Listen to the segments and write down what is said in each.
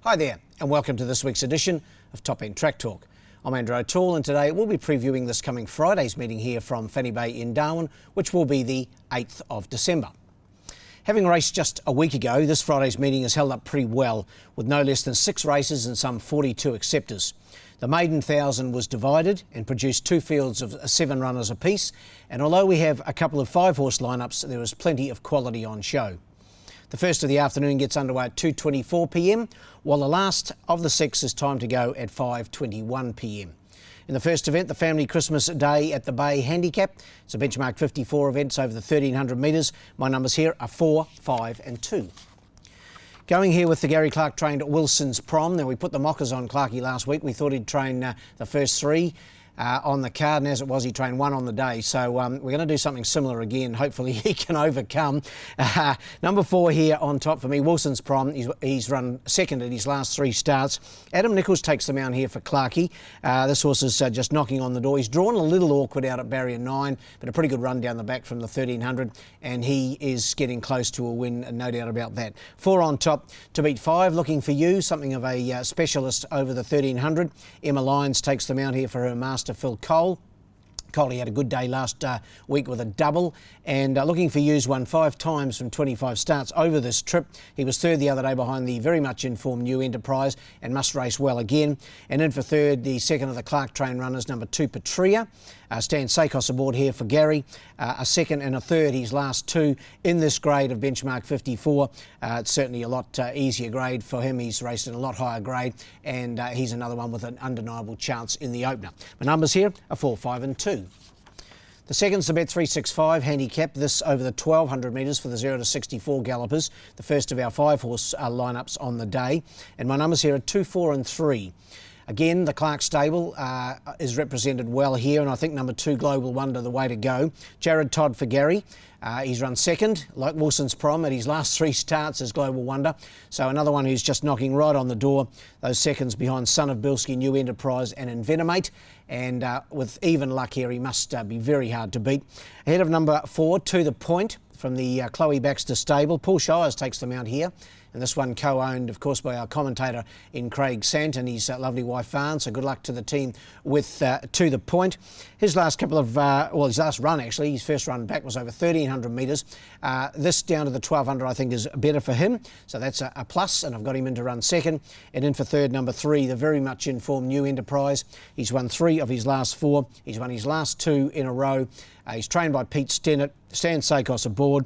Hi there, and welcome to this week's edition of Top End Track Talk. I'm Andrew O'Toole, and today we'll be previewing this coming Friday's meeting here from Fanny Bay in Darwin, which will be the 8th of December. Having raced just a week ago, this Friday's meeting has held up pretty well, with no less than 6 races and some 42 acceptors. The maiden 1,000 was divided and produced 2 fields of 7 runners apiece, and although we have a couple of 5-horse lineups, there was plenty of quality on show. The first of the afternoon gets underway at 2:24 p.m, while the last of the 6 is timed to go at 5:21 p.m. In the first event, the Family Christmas Day at the Bay Handicap, it's a benchmark 54 events over the 1,300 metres. My numbers here are 4, 5 and 2. Going here with the Gary Clark trained Wilson's Prom. Now, we put the mockers on Clarkie last week. We thought he'd train the first 3 on the card, and as it was, he trained 1 on the day. So we're going to do something similar again. Hopefully he can overcome. Number 4 here on top for me, Wilson's Prom. He's run second at his last 3 starts. Adam Nichols takes the mount here for Clarkie. This horse is just knocking on the door. He's drawn a little awkward out at barrier 9, but a pretty good run down the back from the 1,300, and he is getting close to a win, no doubt about that. 4 on top to beat 5, looking for you, something of a specialist over the 1,300. Emma Lyons takes the mount here for her master, Phil Cole. Coley had a good day last week with a double, and looking for you's won 5 times from 25 starts over this trip. He was third the other day behind the very much informed New Enterprise and must race well again. And in for third, the second of the Clark train runners, number 2 Patria. Stan Sakos aboard here for Gary. A second and a third, his last 2 in this grade of benchmark 54. It's certainly a lot easier grade for him. He's raced in a lot higher grade, and he's another one with an undeniable chance in the opener. My numbers here are 4, 5 and 2. The second's the Bet365 handicap, this over the 1,200 metres for the 0 to 64 gallopers, the first of our 5-horse lineups on the day. And my numbers here are 2, 4 and 3. Again, the Clark stable is represented well here, and I think number 2, Global Wonder, the way to go. Jared Todd for Gary. He's run second, like Wilson's Prom, at his last 3 starts as Global Wonder. So another one who's just knocking right on the door. Those seconds behind Son of Bilski, New Enterprise and Envenomate. And with even luck here, he must be very hard to beat. Ahead of number 4, To The Point, from the Chloe Baxter stable. Paul Shires takes the mount here. And this one co-owned, of course, by our commentator in Craig Sant and his lovely wife, Farn. So good luck to the team with To The Point. His last couple of, his last run, actually, his first run back was over 1,300 metres. This down to the 1,200, I think, is better for him. So that's a plus, and I've got him in to run second. And in for third, number 3, the very much informed New Enterprise. He's won 3 of his last 4. He's won his last 2 in a row. He's trained by Pete Stennett, Stan Sakos aboard.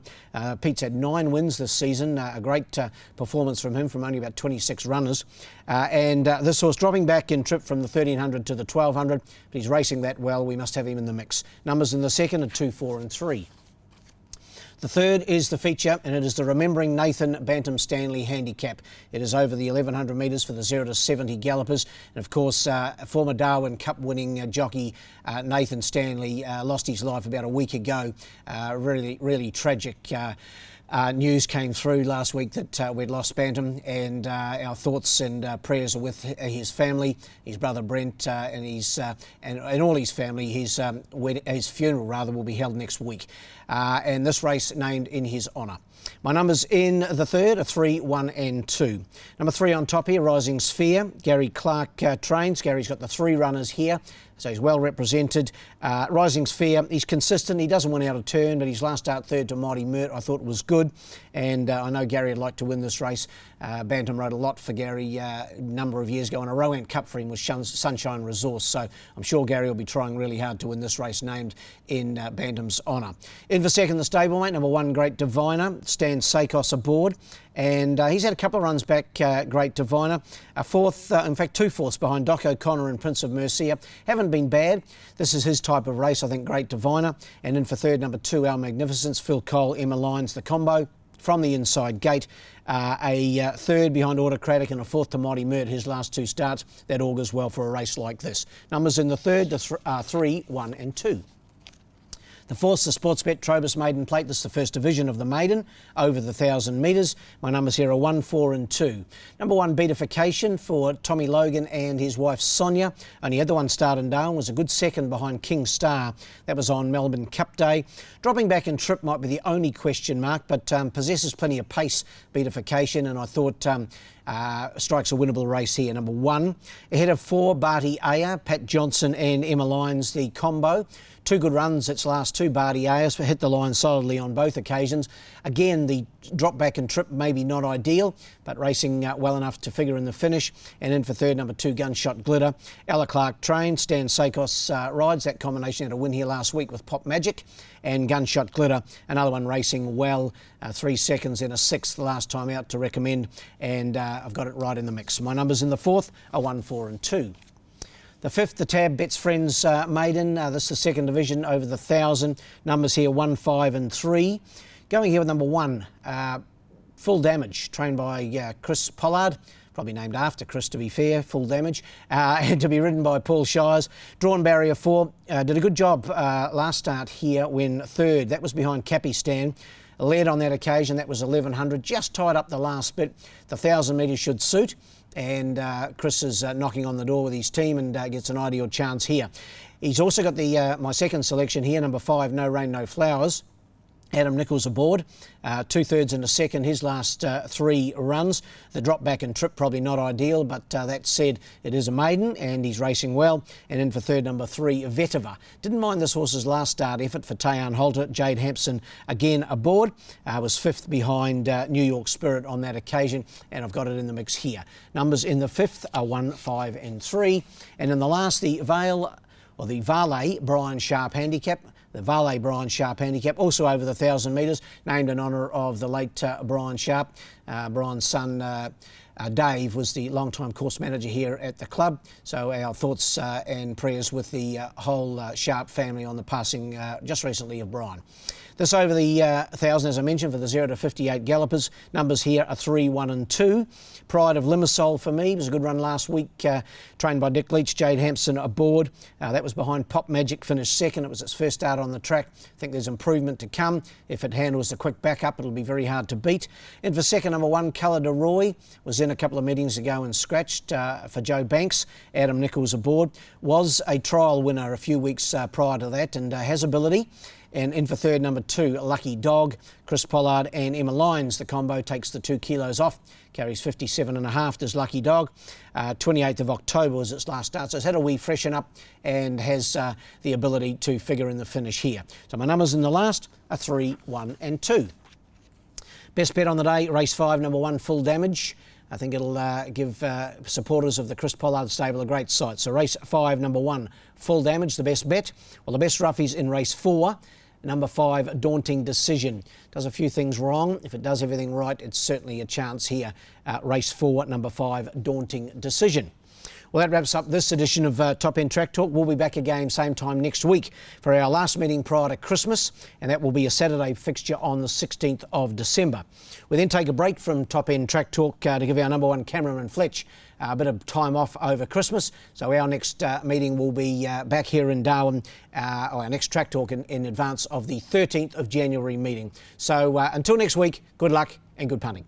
Pete's had 9 wins this season, a great performance from him from only about 26 runners. And this horse dropping back in trip from the 1,300 to the 1,200, but he's racing that well. We must have him in the mix. Numbers in the second are 2, 4 and 3. The third is the feature, and it is the Remembering Nathan Bantam Stanley handicap. It is over the 1,100 metres for the 0 to 70 gallopers. And of course, former Darwin Cup winning jockey Nathan Stanley lost his life about a week ago. Really tragic news came through last week that we'd lost Bantam, and our thoughts and prayers are with his family, his brother Brent, and his and all his family. His funeral will be held next week, and this race named in his honour. My numbers in the third are 3, 1 and 2. Number 3 on top here, Rising Sphere. Gary Clark trains. Gary's got the 3 runners here, so he's well represented. Rising Sphere, he's consistent. He doesn't win out of turn, but his last start third to Mighty Mert I thought was good. And I know Gary would like to win this race. Bantam rode a lot for Gary a number of years ago, and a Rowan Cup for him was Sunshine Resource. So I'm sure Gary will be trying really hard to win this race named in Bantam's honour. In for second, the stablemate, number 1, Great Diviner. Stan Sakos aboard. And he's had a couple of runs back, Great Diviner. A fourth, in fact 2 fourths behind Doc O'Connor and Prince of Mercia. Haven't been bad. This is his type of race, I think, Great Diviner. And in for third, number 2, Our Magnificence, Phil Cole, Emma Lyons, the combo from the inside gate. A third behind Autocratic and a fourth to Mighty Mert, his last 2 starts. That augurs well for a race like this. Numbers in the third are 3, 1 and 2. The fourth, the Sportsbet Trobus Maiden Plate. This is the first division of the maiden over the 1,000 metres. My numbers here are 1, 4 and 2. Number 1, Beatification for Tommy Logan and his wife Sonia. Only had the one start in Darwin, was a good second behind King Star. That was on Melbourne Cup Day. Dropping back in trip might be the only question mark, but possesses plenty of pace, Beatification, and I thought strikes a winnable race here. Number 1, ahead of 4, Barty Aya, Pat Johnson and Emma Lyons, the combo. 2 good runs its last 2, Barty Ayers, hit the line solidly on both occasions. Again, the drop back and trip maybe not ideal, but racing well enough to figure in the finish. And in for third, number 2, Gunshot Glitter. Ella Clark trains, Stan Sakos rides. That combination had a win here last week with Pop Magic. And Gunshot Glitter, another one racing well, 3 seconds in a sixth the last time out to recommend. And I've got it right in the mix. My numbers in the fourth are 1, 4 and 2. The fifth, the Tab Bet's Friends Maiden. This is the second division over the 1,000. Numbers here 1, 5 and 3. Going here with number 1, Full Damage, trained by Chris Pollard. Probably named after Chris, to be fair, Full Damage. And to be ridden by Paul Shires. Drawn barrier 4. Did a good job last start here when third. That was behind Cappy Stan. Led on that occasion, that was 1100. Just tied up the last bit. The 1,000 metres should suit. And Chris is knocking on the door with his team and gets an ideal chance here. He's also got the my second selection here, number 5, No Rain, No Flowers. Adam Nichols aboard, 2/3 in a second, his last 3 runs. The drop back and trip probably not ideal, but that said, it is a maiden and he's racing well. And in for third, number 3, Vetiver. Didn't mind this horse's last start effort for Tayan Holter. Jade Hampson again aboard, was 5th behind New York Spirit on that occasion, and I've got it in the mix here. Numbers in the 5th are 1, 5 and 3. And in the last, the Valet Brian Sharp Handicap. The Valet Brian Sharp Handicap, also over the 1,000 metres, named in honour of the late Brian Sharp. Brian's son Dave was the long-time course manager here at the club. So our thoughts and prayers with the whole Sharp family on the passing just recently of Brian. This over the 1,000, as I mentioned, for the 0 to 58 gallopers. Numbers here are 3, 1 and 2. Pride of Limassol for me. It was a good run last week, trained by Dick Leach. Jade Hampson aboard. That was behind Pop Magic, finished second. It was its first start on the track. I think there's improvement to come. If it handles a quick backup, it'll be very hard to beat. In for second, number 1, Colour de Roy. Was in a couple of meetings ago and scratched for Joe Banks. Adam Nichols aboard. Was a trial winner a few weeks prior to that and has ability. And in for third, number 2, Lucky Dog. Chris Pollard and Emma Lyons. The combo takes the 2 kilos off. Carries 57.5, does Lucky Dog. 28th of October was its last start. So it's had a wee freshen up and has the ability to figure in the finish here. So my numbers in the last are 3, 1 and 2. Best bet on the day, race 5, number 1, Full Damage. I think it'll give supporters of the Chris Pollard stable a great sight. So race 5, number 1, Full Damage, the best bet. Well, the best roughies in race 4. Number 5, Daunting Decision. Does a few things wrong. If it does everything right, it's certainly a chance here. Race 4, number 5, Daunting Decision. Well, that wraps up this edition of Top End Track Talk. We'll be back again same time next week for our last meeting prior to Christmas, and that will be a Saturday fixture on the 16th of December. We then take a break from Top End Track Talk to give our number 1 cameraman Fletch a bit of time off over Christmas. So our next meeting will be back here in Darwin, or our next Track Talk in advance of the 13th of January meeting. So until next week, good luck and good punting.